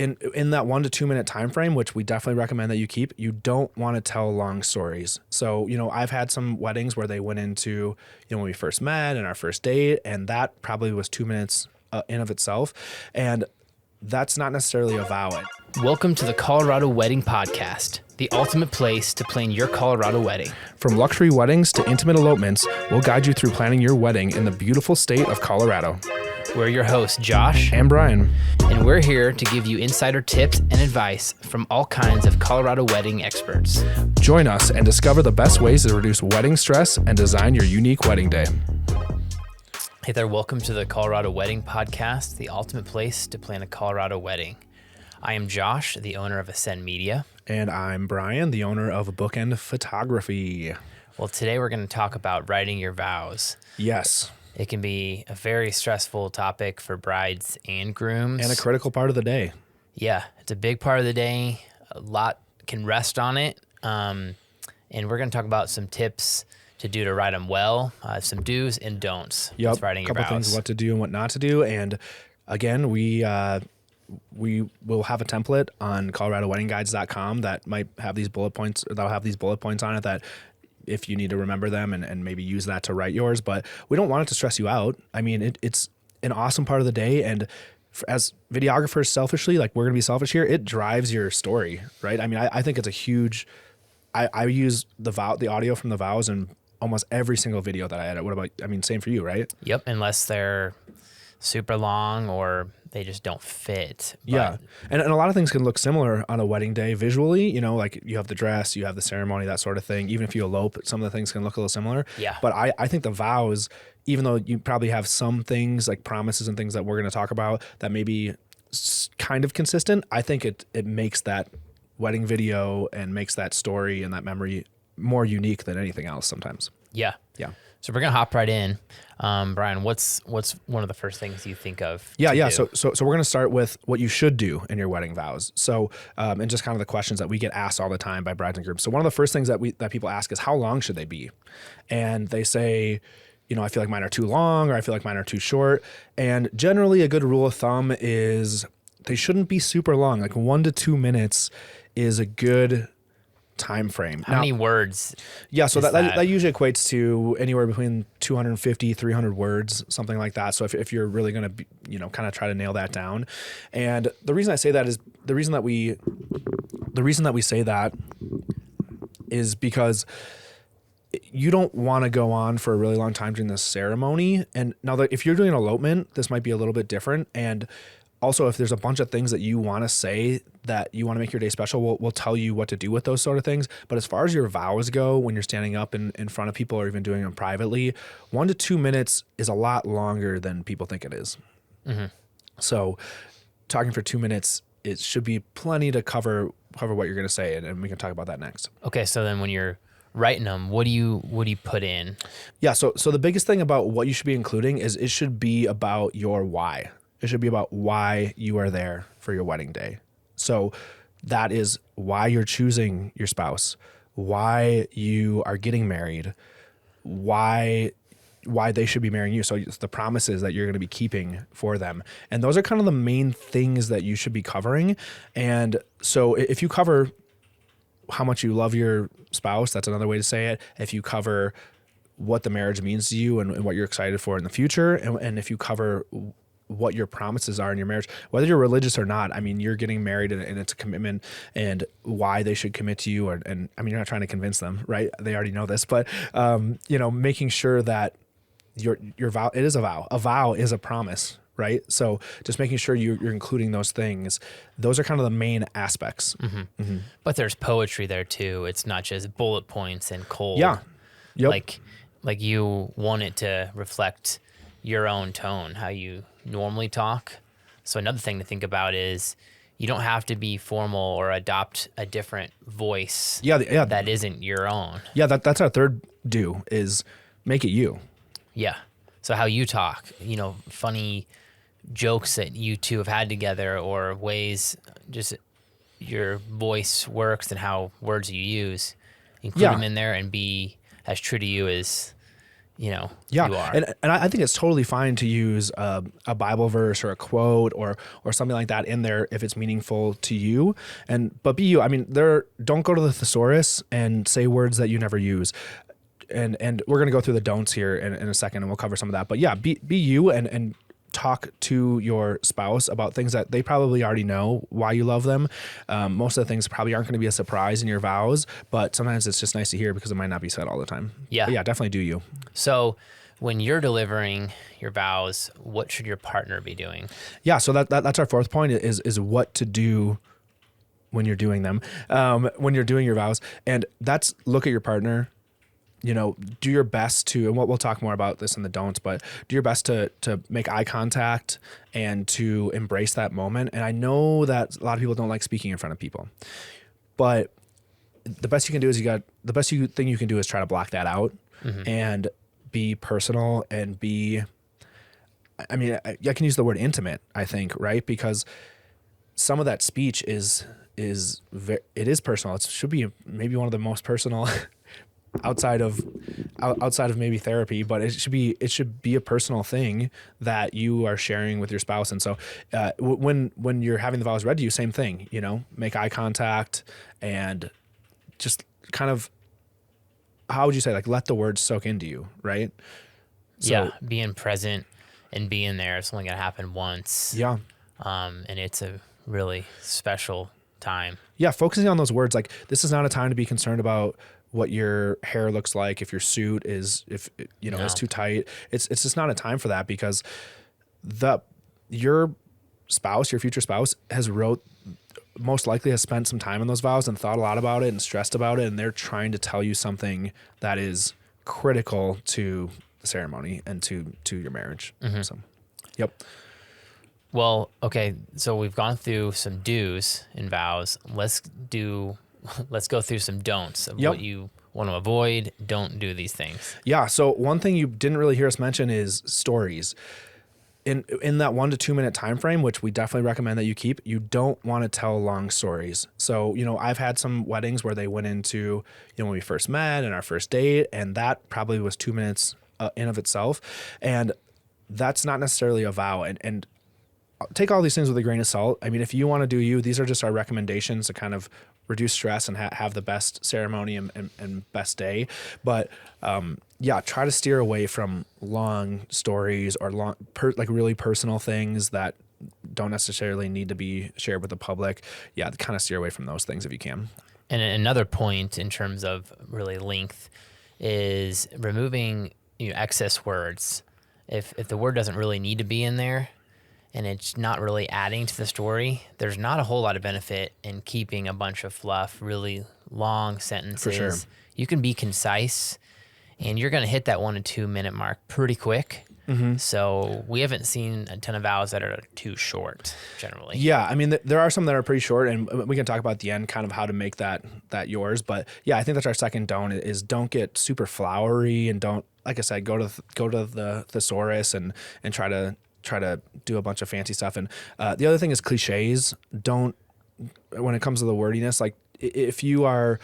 in that 1 to 2 minute time frame, which we definitely recommend that you keep, you don't want to tell long stories. So, I've had some weddings where they went into, when we first met and our first date, and that probably was 2 minutes in of itself. And that's not necessarily a vow. Welcome to the Colorado Wedding Podcast, the ultimate place to plan your Colorado wedding. From luxury weddings to intimate elopements, we'll guide you through planning your wedding in the beautiful state of Colorado. We're your hosts, Josh and Brian, and we're here to give you insider tips and advice from all kinds of Colorado wedding experts. Join us and discover the best ways to reduce wedding stress and design your unique wedding day. Hey there, welcome to the Colorado Wedding Podcast, the ultimate place to plan a Colorado wedding. I am Josh, the owner of Ascend Media. And I'm Brian, the owner of Bookend Photography. Well, today we're going to talk about writing your vows. Yes. It can be a very stressful topic for brides and grooms. And a critical part of the day. Yeah, it's a big part of the day. A lot can rest on it. And we're going to talk about some tips to do to write them well, some do's and don'ts. Yep, with writing your vows. A couple things, what to do and what not to do. And again, we will have a template on coloradoweddingguides.com that might have these bullet points, or that'll have these bullet points on it that if you need to remember them and maybe use that to write yours. But we don't want it to stress you out. I mean, it's an awesome part of the day. And as videographers, selfishly, like we're going to be selfish here, it drives your story, right? I mean, I think it's a huge, I use the audio from the vows in almost every single video that I edit. What about, same for you, right? Yep, unless they're super long or they just don't fit. But yeah. And a lot of things can look similar on a wedding day visually, like you have the dress, you have the ceremony, that sort of thing. Even if you elope, some of the things can look a little similar. Yeah. But I think the vows, even though you probably have some things like promises and things that we're going to talk about that may be kind of consistent, I think it makes that wedding video and makes that story and that memory more unique than anything else sometimes. Yeah. Yeah. So we're gonna hop right in. Brian, what's one of the first things you think of? Yeah. So we're gonna start with what you should do in your wedding vows. So and just kind of the questions that we get asked all the time by brides and grooms. So one of the first things that people ask is how long should they be? And they say, I feel like mine are too long, or I feel like mine are too short. And generally a good rule of thumb is they shouldn't be super long. Like 1 to 2 minutes is a good time frame. How many words? Yeah, so that usually equates to anywhere between 250, 300 words, something like that. So if you're really going to, kind of try to nail that down. And the reason I say that is the reason that we say that is because you don't want to go on for a really long time during this ceremony. And now that if you're doing an elopement, this might be a little bit different. And also, if there's a bunch of things that you want to say that you want to make your day special, we'll tell you what to do with those sort of things. But as far as your vows go, when you're standing up in front of people or even doing them privately, 1 to 2 minutes is a lot longer than people think it is. Mm-hmm. So talking for 2 minutes, it should be plenty to cover what you're going to say, and we can talk about that next. Okay, so then when you're writing them, what do you put in? Yeah, so the biggest thing about what you should be including is it should be about your why. It should be about why you are there for your wedding day. So that is why you're choosing your spouse, why you are getting married, why they should be marrying you. So it's the promises that you're going to be keeping for them. And those are kind of the main things that you should be covering. And so if you cover how much you love your spouse, that's another way to say it. If you cover what the marriage means to you and what you're excited for in the future, and if you cover what your promises are in your marriage, whether you're religious or not, you're getting married and it's a commitment, and why they should commit to you. And you're not trying to convince them, right? They already know this, but, making sure that your vow, it is a vow. A vow is a promise, right? So just making sure you're including those things. Those are kind of the main aspects. Mm-hmm. Mm-hmm. But there's poetry there too. It's not just bullet points and cold. Yeah. Yep. Like you want it to reflect your own tone, how you normally talk. So another thing to think about is you don't have to be formal or adopt a different voice that isn't your own. Yeah, that's our third do, is make it you. Yeah. So how you talk, funny jokes that you two have had together, or ways just your voice works and how words you use, include them in there and be as true to you as Yeah, you are. and I think it's totally fine to use a Bible verse or a quote or something like that in there if it's meaningful to you. But be you. I mean, don't go to the thesaurus and say words that you never use. And we're gonna go through the don'ts here in a second, and we'll cover some of that. But yeah, be you and talk to your spouse about things that they probably already know why you love them. Most of the things probably aren't going to be a surprise in your vows, but sometimes it's just nice to hear because it might not be said all the time. Yeah. But yeah, definitely do you. So when you're delivering your vows, what should your partner be doing? Yeah. So that's our fourth point is what to do when you're doing them, when you're doing your vows. And that's look at your partner, do your best to, and we'll talk more about this in the don'ts, but do your best to make eye contact and to embrace that moment. And I know that a lot of people don't like speaking in front of people, but the best you can do is the best thing you can do is try to block that out and be personal and I can use the word intimate, I think, right? Because some of that speech it is personal. It should be maybe one of the most personal outside of maybe therapy, but it should be a personal thing that you are sharing with your spouse. And so when you're having the vows read to you, same thing, make eye contact and just kind of, how would you say, like, let the words soak into you, right? So, yeah, being present and being there. It's only going to happen once. Yeah. And it's a really special time. Yeah, focusing on those words. Like, this is not a time to be concerned about what your hair looks like, if your suit is, is too tight. It's just not a time for that, because your future spouse most likely has spent some time in those vows and thought a lot about it and stressed about it. And they're trying to tell you something that is critical to the ceremony and to your marriage. So, yep. Well, okay. So we've gone through some do's in vows. Let's go through some don'ts of what you want to avoid. Don't do these things. Yeah. So one thing you didn't really hear us mention is stories. In that 1 to 2 minute time frame, which we definitely recommend that you keep, you don't want to tell long stories. So, I've had some weddings where they went into, when we first met and our first date, and that probably was 2 minutes in of itself. And that's not necessarily a vow. And take all these things with a grain of salt. I mean, if you want to do these are just our recommendations to kind of reduce stress and have the best ceremony and best day. But try to steer away from long stories or really personal things that don't necessarily need to be shared with the public. Yeah, kind of steer away from those things if you can. And another point in terms of really length is removing excess words. If the word doesn't really need to be in there, and it's not really adding to the story, there's not a whole lot of benefit in keeping a bunch of fluff, really long sentences. For sure. You can be concise, and you're going to hit that 1 to 2 minute mark pretty quick. So we haven't seen a ton of vows that are too short, generally. Yeah, I mean, there are some that are pretty short, and we can talk about at the end kind of how to make that yours. But yeah, I think that's our second don't is don't get super flowery, and don't, like I said, go to the thesaurus and try to do a bunch of fancy stuff. And the other thing is cliches. Don't, when it comes to the wordiness, like if you are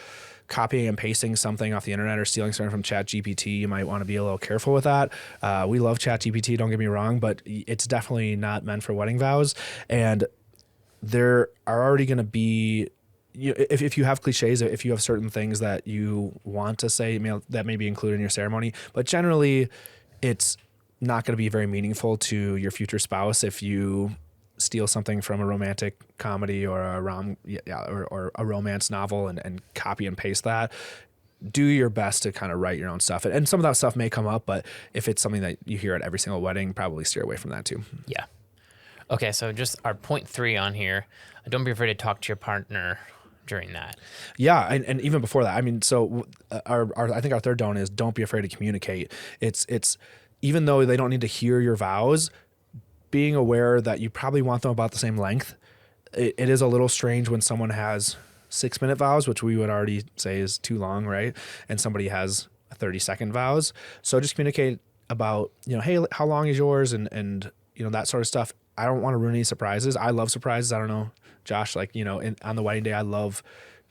copying and pasting something off the internet or stealing something from ChatGPT, you might want to be a little careful with that. We love ChatGPT, don't get me wrong, but it's definitely not meant for wedding vows. And there are already going to be, if you have cliches, if you have certain things that you want to say, that may be included in your ceremony, but generally it's not going to be very meaningful to your future spouse if you steal something from a romantic comedy or or a romance novel and copy and paste that. Do your best to kind of write your own stuff. And some of that stuff may come up, but if it's something that you hear at every single wedding, probably steer away from that too. Yeah. Okay, so just our point 3 on here, don't be afraid to talk to your partner during that. Yeah, and even before that, I mean, so I think our third don't is don't be afraid to communicate. It's even though they don't need to hear your vows, being aware that you probably want them about the same length. It is a little strange when someone has 6-minute vows, which we would already say is too long, right? And somebody has 30-second vows. So just communicate about, hey, how long is yours? And that sort of stuff. I don't want to ruin any surprises. I love surprises. I don't know, Josh, on the wedding day, I love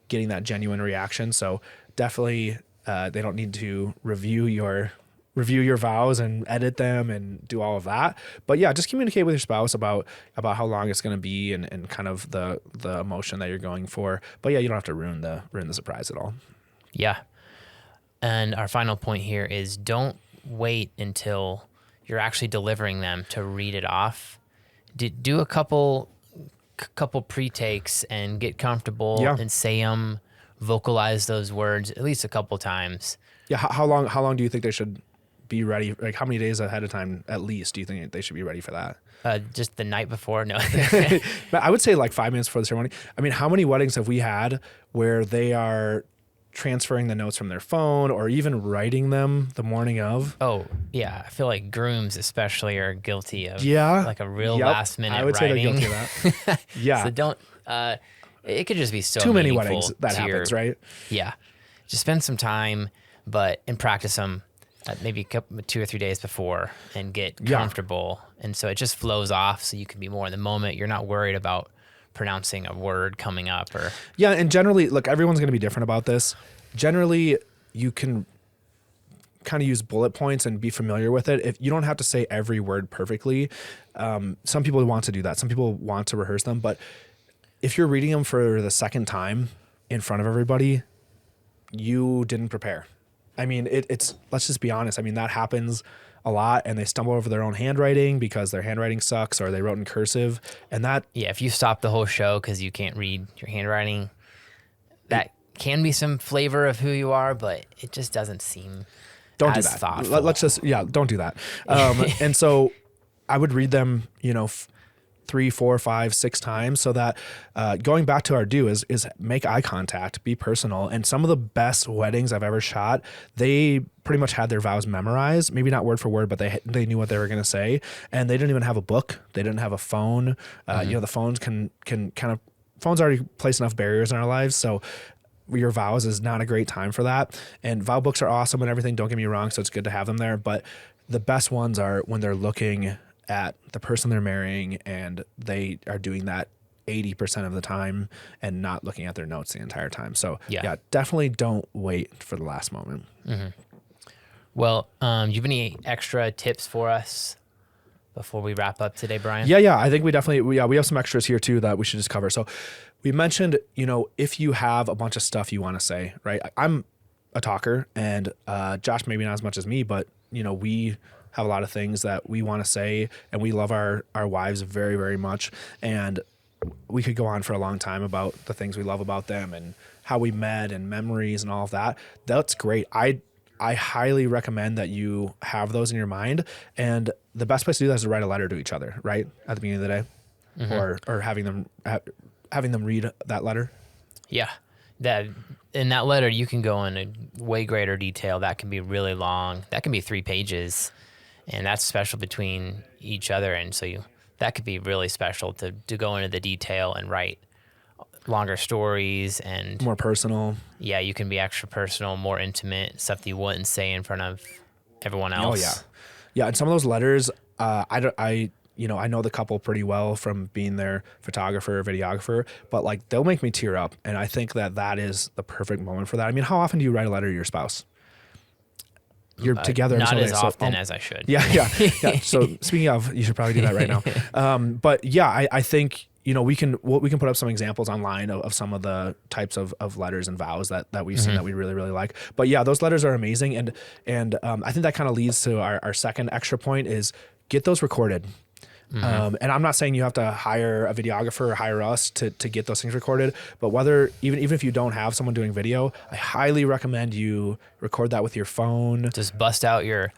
getting that genuine reaction. So definitely they don't need to review your review your vows and edit them and do all of that. But yeah, just communicate with your spouse about how long it's going to be and kind of the emotion that you're going for. But yeah, you don't have to ruin the surprise at all. Yeah. And our final point here is don't wait until you're actually delivering them to read it off. Do a couple pre-takes and get comfortable and say them, vocalize those words at least a couple times. Yeah. How long do you think they should be ready? Like how many days ahead of time at least do you think they should be ready for that? Just the night before? No. But I would say like 5 minutes before the ceremony. I mean, how many weddings have we had where they are transferring the notes from their phone or even writing them the morning of? Oh, yeah. I feel like grooms especially are guilty of like a real last minute I would writing. say they're guilty of that. Yeah. So don't, it could just be so too many meaningful weddings that happens, right? Yeah. Just spend some time, and practice them maybe 2 or 3 days before and get comfortable. And so it just flows off so you can be more in the moment. You're not worried about pronouncing a word coming up or. Yeah. And generally, look, everyone's going to be different about this. Generally, you can kind of use bullet points and be familiar with it. If you don't have to say every word perfectly, some people want to do that. Some people want to rehearse them, but if you're reading them for the second time in front of everybody, you didn't prepare. I mean, it's let's just be honest. I mean, that happens a lot, and they stumble over their own handwriting because their handwriting sucks or they wrote in cursive. And that, if you stop the whole show because you can't read your handwriting, that can be some flavor of who you are, but it just doesn't seem don't as do that. Thoughtful. Let's just, don't do that. And so I would read them, 3, 4, 5, 6 times so that going back to our do is make eye contact, be personal. And some of the best weddings I've ever shot, they pretty much had their vows memorized, maybe not word for word, but they knew what they were going to say. And they didn't even have a book. They didn't have a phone. The phones can kind of, phones already place enough barriers in our lives. So your vows is not a great time for that. And vow books are awesome and everything. Don't get me wrong. So it's good to have them there. But the best ones are when they're looking at the person they're marrying and they are doing that 80% of the time and not looking at their notes the entire time. So yeah, definitely don't wait for the last moment. Mm-hmm. Well, do you have any extra tips for us before we wrap up today, Brian? Yeah. I think we definitely, we have some extras here too that we should just cover. So we mentioned, if you have a bunch of stuff you want to say, right? I'm a talker and Josh, maybe not as much as me, but we have a lot of things that we want to say and we love our wives very, very much. And we could go on for a long time about the things we love about them and how we met and memories and all of that. That's great. I highly recommend that you have those in your mind. And the best place to do that is to write a letter to each other, right? At the beginning of the day, mm-hmm. or having them read that letter. Yeah. In that letter, you can go in a way greater detail. That can be really long. That can be 3 pages. And that's special between each other. And so that could be really special to go into the detail and write longer stories and more personal. Yeah, you can be extra personal, more intimate, stuff that you wouldn't say in front of everyone else. Oh yeah. And some of those letters, I know the couple pretty well from being their photographer or videographer, but like they'll make me tear up. And I think that is the perfect moment for that. I mean, how often do you write a letter to your spouse? You're together. Not as often as I should. Yeah. So speaking of, you should probably do that right now. But yeah, I think, we can put up some examples online of some of the types of letters and vows that we've seen that we really, really like. But yeah, those letters are amazing. And I think that kind of leads to our second extra point is get those recorded. Mm-hmm. And I'm not saying you have to hire a videographer or hire us to get those things recorded, but even if you don't have someone doing video, I highly recommend you record that with your phone. Just bust out your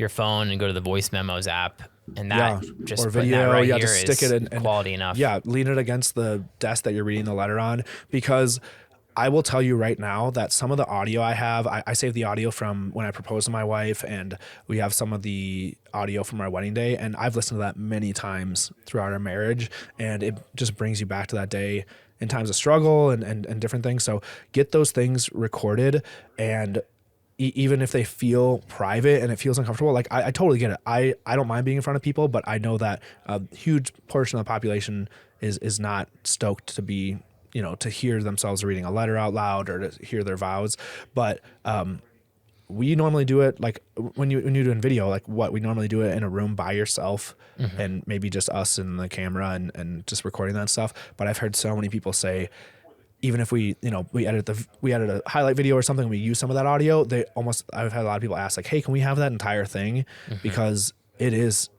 phone and go to the voice memos app, and that just or video. That right here just stick it in quality enough. Yeah, lean it against the desk that you're reading the letter on, because I will tell you right now that some of the audio I have, I saved the audio from when I proposed to my wife, and we have some of the audio from our wedding day, and I've listened to that many times throughout our marriage, and it just brings you back to that day in times of struggle and different things. So get those things recorded, and even if they feel private and it feels uncomfortable, like I totally get it. I don't mind being in front of people, but I know that a huge portion of the population is not stoked to be, to hear themselves reading a letter out loud or to hear their vows. But we normally do it like when you're doing video, like we normally do it in a room by yourself and maybe just us and the camera and just recording that stuff. But I've heard so many people say, even if we edit a highlight video or something, we use some of that audio. I've had a lot of people ask like, hey, can we have that entire thing? Because it is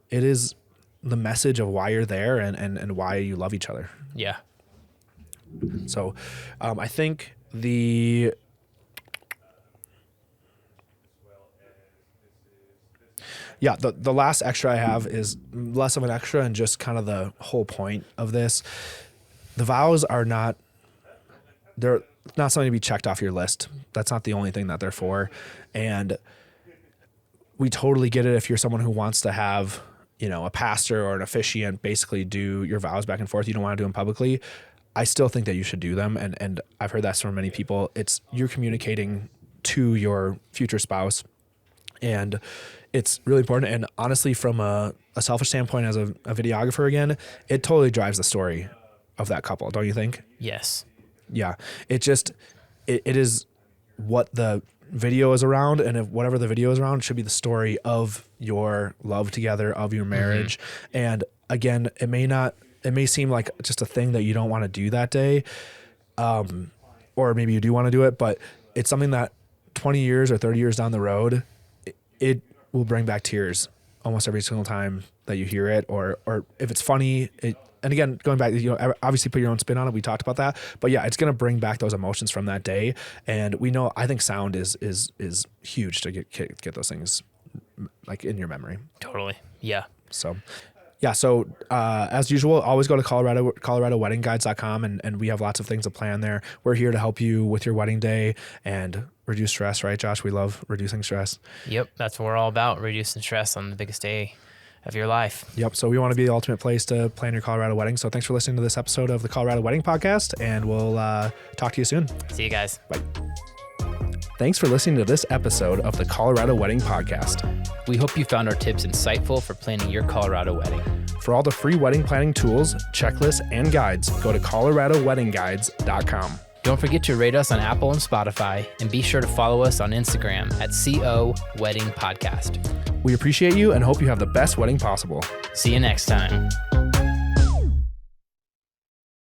the message of why you're there and why you love each other. Yeah. So, I think the last extra I have is less of an extra and just kind of the whole point of this. The vows they're not something to be checked off your list. That's not the only thing that they're for. And we totally get it if you're someone who wants to have, a pastor or an officiant basically do your vows back and forth. You don't want to do them publicly. I still think that you should do them. And I've heard that from many people. You're communicating to your future spouse, and it's really important. And honestly, from a selfish standpoint, as a videographer, again, it totally drives the story of that couple. Don't you think? Yes. Yeah. It is what the video is around, and if whatever the video is around should be the story of your love together, of your marriage. And again, it may seem like just a thing that you don't want to do that day. Or maybe you do want to do it, but it's something that 20 years or 30 years down the road, it will bring back tears almost every single time that you hear it, or if it's funny, and again, going back, obviously put your own spin on it. We talked about that, but yeah, it's going to bring back those emotions from that day. And we know, I think sound is huge to get those things like in your memory. Totally. Yeah. So, yeah. So, as usual, always go to ColoradoWeddingGuides.com and we have lots of things to plan there. We're here to help you with your wedding day and reduce stress, right, Josh? We love reducing stress. Yep. That's what we're all about. Reducing stress on the biggest day of your life. Yep. So we want to be the ultimate place to plan your Colorado wedding. So thanks for listening to this episode of the Colorado Wedding Podcast, and we'll talk to you soon. See you guys. Bye. Thanks for listening to this episode of the Colorado Wedding Podcast. We hope you found our tips insightful for planning your Colorado wedding. For all the free wedding planning tools, checklists, and guides, go to coloradoweddingguides.com. Don't forget to rate us on Apple and Spotify, and be sure to follow us on Instagram at CO Wedding Podcast. We appreciate you and hope you have the best wedding possible. See you next time.